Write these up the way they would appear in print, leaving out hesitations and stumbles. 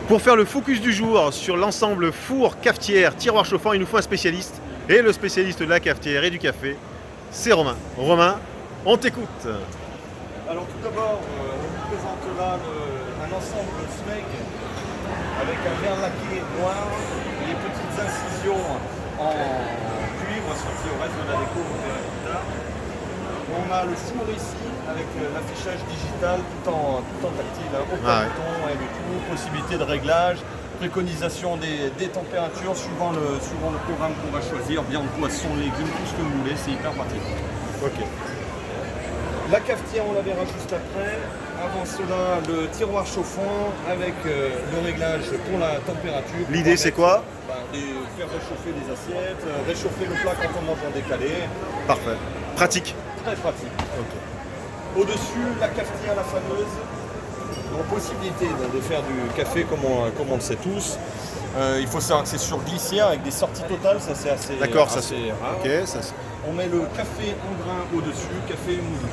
Pour faire le focus du jour sur l'ensemble four, cafetière, tiroir chauffant, il nous faut un spécialiste. Et le spécialiste de la cafetière et du café, c'est Romain. Romain, on t'écoute. Alors tout d'abord, on vous présente là un ensemble SMEG avec un verre laqué noir, les petites incisions en cuivre sorties au reste de la déco, vous verrez plus tard. On a le four ici avec l'affichage digital tout en tactile, hein, aucun bouton, rien du tout, possibilité de réglage, préconisation des températures suivant le programme qu'on va choisir, viande, poisson, légumes, tout ce que vous voulez, c'est hyper pratique. Ok. La cafetière, on la verra juste après. Avant cela, le tiroir chauffant avec le réglage pour la température. L'idée, c'est quoi? Faire réchauffer les assiettes, réchauffer le plat quand on mange en décalé. Parfait. Pratique. Très pratique. Ok. Au-dessus, la cafetière, la fameuse. Donc, possibilité de faire du café comme on le sait tous. Il faut savoir que c'est sur glissière avec des sorties totales, ça c'est assez, D'accord, ça assez rare. Ok, ça On met le café en grain au-dessus, café moulu.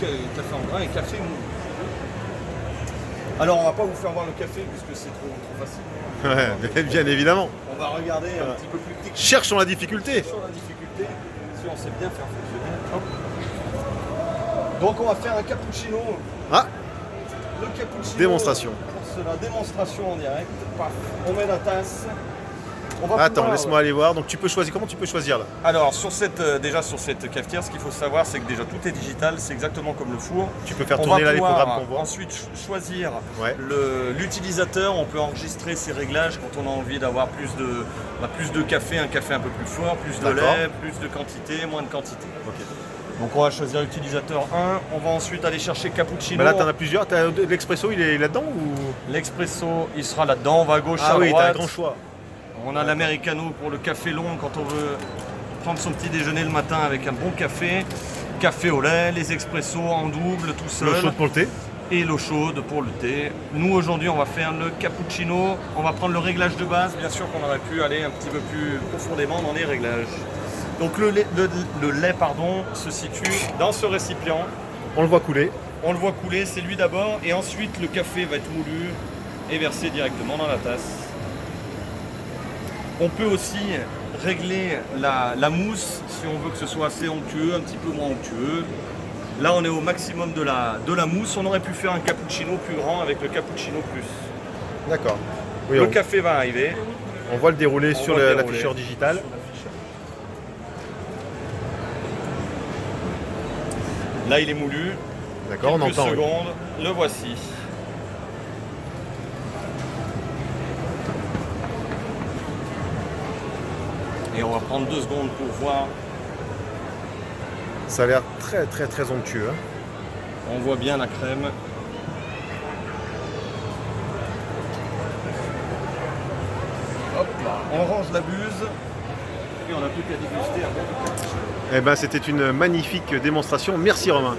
Café en grain et café moulu. Alors on va pas vous faire voir le café puisque c'est trop facile. Ouais, bien évidemment. On va regarder un petit peu plus technique. Cherchons la difficulté. Cherchons la difficulté, si on sait bien faire fonctionner. Hop. Donc on va faire un cappuccino. Ah, Le cappuccino. démonstration. Pour cela, démonstration en direct. Paf. On met la tasse. Attends, laisse-moi aller voir. Donc tu peux choisir. Comment tu peux choisir là? Alors déjà sur cette cafetière, ce qu'il faut savoir, c'est que déjà tout est digital, c'est exactement comme le four. Tu peux faire tourner là les programmes qu'on voit. Ensuite choisir l'utilisateur, on peut enregistrer ses réglages quand on a envie d'avoir plus de café, un café un peu plus fort, plus de lait, plus de quantité, moins de quantité. Ok. Donc on va choisir utilisateur 1, on va ensuite aller chercher cappuccino. Bah là t'en as plusieurs, l'expresso il est là-dedans ou? L'expresso il sera là-dedans, on va à gauche, à Ah oui, droite. t'as un grand choix. On a l'americano pour le café long quand on veut prendre son petit déjeuner le matin avec un bon café. Café au lait, les expressos en double, tout seul. L'eau chaude pour le thé. Et l'eau chaude pour le thé. Nous aujourd'hui on va faire le cappuccino. On va prendre le réglage de base. Bien sûr qu'on aurait pu aller un petit peu plus profondément dans les réglages. Donc le lait se situe dans ce récipient. On le voit couler. On le voit couler, c'est lui d'abord. Et ensuite le café va être moulu et versé directement dans la tasse. On peut aussi régler la mousse si on veut que ce soit assez onctueux, un petit peu moins onctueux. Là on est au maximum de la mousse. On aurait pu faire un cappuccino plus grand avec le cappuccino plus. D'accord. Oui, le café va arriver. On voit le dérouler sur l'afficheur digital. Là il est moulu. D'accord, on entend. Quelques secondes, le voici. Et on va prendre 2 secondes pour voir. Ça a l'air très très très onctueux. On voit bien la crème. Hop là. On range la buse. Et on n'a plus qu'à déguster un bon cappuccino. Eh ben c'était une magnifique démonstration. Merci Romain.